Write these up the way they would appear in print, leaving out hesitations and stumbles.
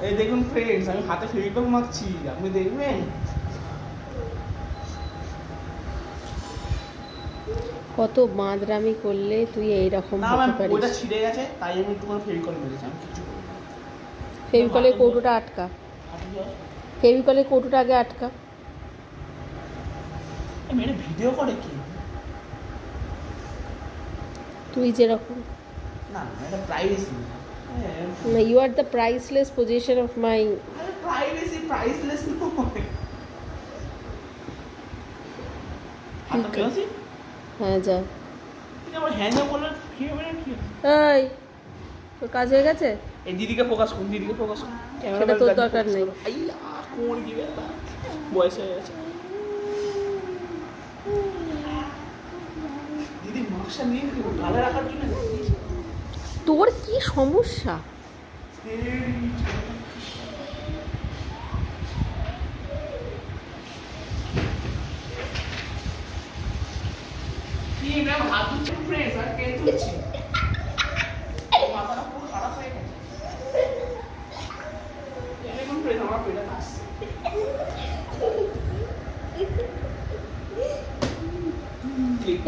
এই দেখুন ফ্রেন্ডস, আমি হাতে ফেভিকল মাখছি, আপনি দেখবেন। কত বাঁদরামি করলে তুই এইরকম হতে পারিস। ওটা ছিঁড়ে গেছে তাই আমি একটু করে ফেভিকল মেরেছি, আমি কিছু করি না। ফেভিকলের কৌটোটা আটকা, ফেভিকলের কৌটোটা আগে আটকা। মেরে ভিডিও করে কি? তুই যেরকম না, এটা প্রাইভেসি না, you are the priceless position of my privacy, priceless নয়। হ্যাঁ যা। এই তোর কাজ হয়ে গেছে? এই দিদিকে ফোকাস করুন, দিদিকে ফোকাস করুন। সেটা তোর দরকার নেই। কোমর কি ব্যাপার, বয়স হয়ে গেছে। দিদি মাস্কটা নিয়ে গালে রাখার জন্য। তোর কি সমস্যা? কি ম্যাম হাত ধুচ্ছে ফ্রেন্ডস, আর কে ধুচ্ছে? মাথাটা পুরো খারাপ হয়ে গেছে। এরকম ফ্রেন্ডস আমার পেটে আসছে।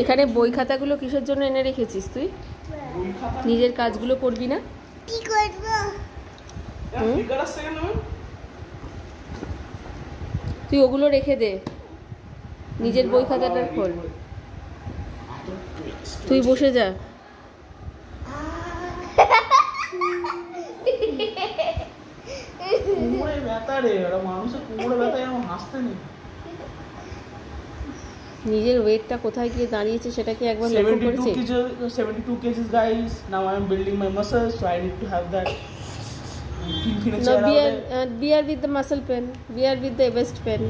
এখানে বই খাতাগুলো কিসের জন্য এনে রেখেছিস তুই? নিজের কাজগুলো করবি না? কি করব? তুই ওগুলো রেখে দে, নিজের বই খাতাটা খোল। তুই বসে যা। কোমরে ব্যথা রে, ওরা মানুষের কোমরে ব্যথা এরকম হাসতে নেই। নিজের ওয়েটটা কোথায় গিয়ে দাঁড়িয়েছে সেটা কি একবার লক্ষ্য করেছিস? 72 kgs guys, now I am building my muscles, so I need to have that. No, bear with the muscle pain, bear with the waist pain.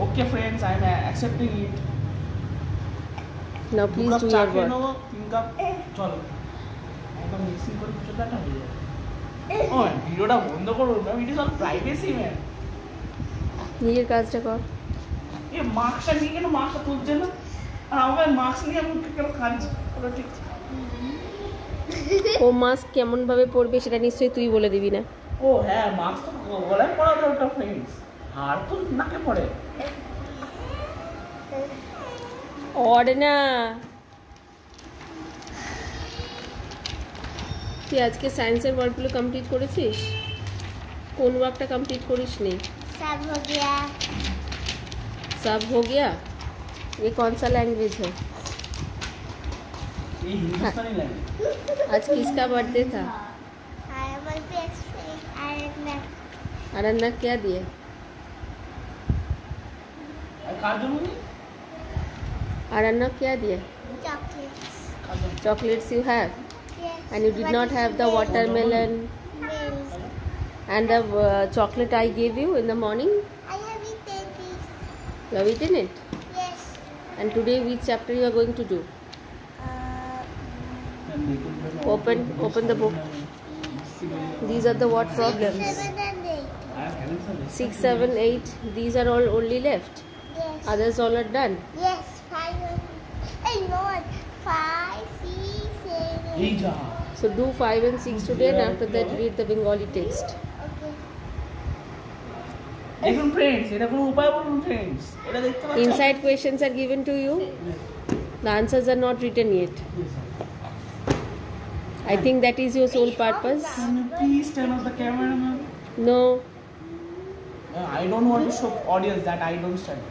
Okay friends, I am accepting it. Now please do your work. 3 cup চলো একদম mixing করে কিছুটা হয়ে যাবে। ও ভিডিওটা বন্ধ করো ma'am, it is all privacy ma'am. নিজের কাজটা কর। এই মাস্কটা নিয়ে কেন মাস্কটা তুলছে না? আর আমাকে মাস্ক নিয়ে আমি কেন খাচ্ছি? ওটা ঠিক ও মাস্ক কেমন ভাবে পরবে সেটা নিশ্চয়ই তুই বলে দিবি না? ও হ্যাঁ, মাস্ক তো গলায় পরা দরকার ফ্রেন্ডস, আর তো নাকে পড়ে। অর্ণা, তুই আজকে সায়েন্সের ওয়ার্কগুলো কমপ্লিট করেছিস? কোন ওয়ার্কটা কমপ্লিট করিস নি? सब हो गया। सब हो गया? ये कौन सा लैंग्वेज है? ये हिंदुस्तानी लैंग्वेज। आज किसका बर्थडे था? अरन्ना क्या दिए? अरन्ना क्या दिए? Chocolates you have? Yes. And you did not have the watermelon and the chocolate I gave you in the morning? I have eaten this. You have eaten it? Yes. And today which chapter you are going to do? Open the book. These are the what problems? 7 and 8. 6, 7, 8. These are all only left. Yes. Others all are done. Yes. 5 and hey, no. 5, 6, 7. So do 5 and 6 today, and after that read the Bengali text. Okay. দেখুন friends, এটা কোনো উপায় বলুন friends, এটা দেখতে পাচ্ছেন? Inside questions are given to you. The answers are not written yet. I think that is your sole purpose. Can you please turn off the camera, ma'am? No. I don't want to show audience that I don't study.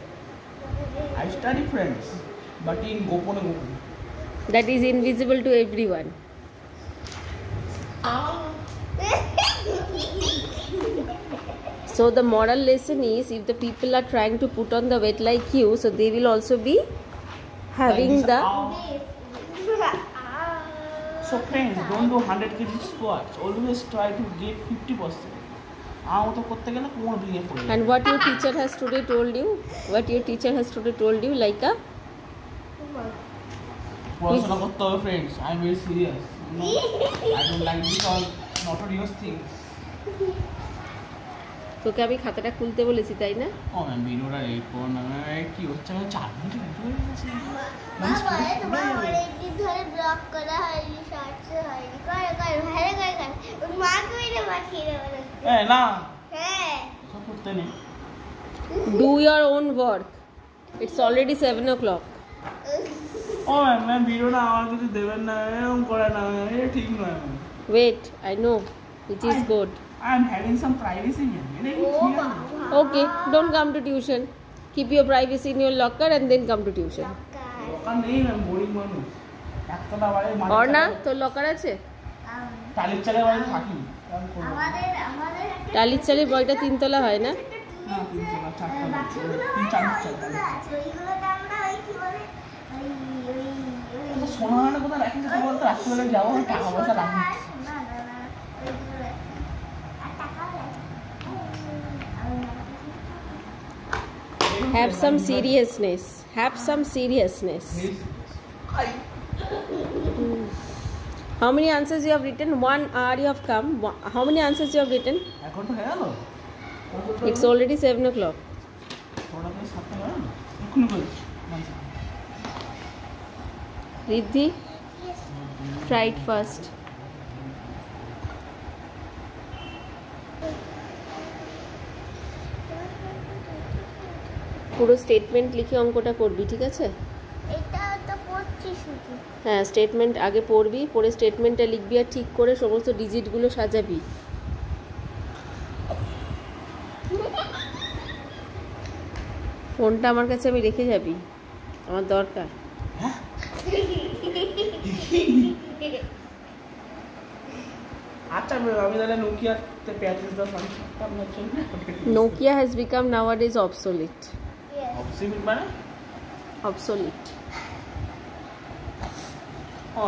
I study friends, but in gopone gopone. That is invisible to everyone. So the moral lesson is, if the people are trying to put on the weight like you, so they will also be having the... So friends, don't do 100 kg squats. Always try to get 50%. And what your teacher has today told you? What your teacher has today told you, like a... Friends, I am very serious. I don't like these all notorious things. তোকে আমি খাতাটা খুলতে বলেছি তাই না? ও ma'am ভিডিওটা red করুন না, কি হচ্ছে না 4 মিনিট ভিডিও হয়ে গেছে। তোমার অনেকদিন ধরে ব্লগ করা হয়নি, শর্টস হয়নি, করে ভালো করে মাকে মাখিয়ে দেবো। না হ্যাঁ সব করতে নেই Do your own work. It's already 7 o'clock. ও ম্যাম ভিডিওটা আমার কিছু দেবেন না এরকম করে না এটা ঠিক নয় Wait, I know. It is good. I am having some privacy ma'am এটা কি ও ঠিক আছে? বাবা Okay, don't come to tuition. Keep your privacy in your locker and then come to tuition. দোকান নেই ম্যাম বোরিং মানুষ একতলা বাড়ি Or না তোর লকার আছে? টালির চালের বাড়ি থাকি আমাদের টালির চালের বইটা 3 তলা হয় না? না তিনতলা চারতলা তিন চার চারতলা ওইগুলোতে আমরা ওই কি বলে ওই সোনা হানা কোথায় রাখি সেটা বলতে রাত্রিবেলা যাবো টাকা পয়সা রাখি না ওইগুলো আর টাকা Have some seriousness. Have some seriousness. How many answers you have written? 1 hour you have come. How many answers you have written? এখন তো হয়ে গেল It's already 7 o'clock. ওটা তো সাতটা গেল এক্ষুনি বলছি Riddhi, try it first. পুরো স্টেটমেন্ট লিখে অঙ্কটা করবি, ঠিক আছে? এটা তো পড়ছি শুধু হ্যাঁ, স্টেটমেন্ট আগে পড়বি, পড়ে স্টেটমেন্টটা লিখবি আর ঠিক করে সমস্ত ডিজিটগুলো সাজাবি। ফোনটা আমার কাছে আমি রেখে যাবি, আমার দরকার। আচ্ছা আমি তাহলে নোকিয়াতে 3510 আমি থাকতাম না জন্য Nokia has become nowadays obsolete. অবসিমিট মানে Obsolete. ও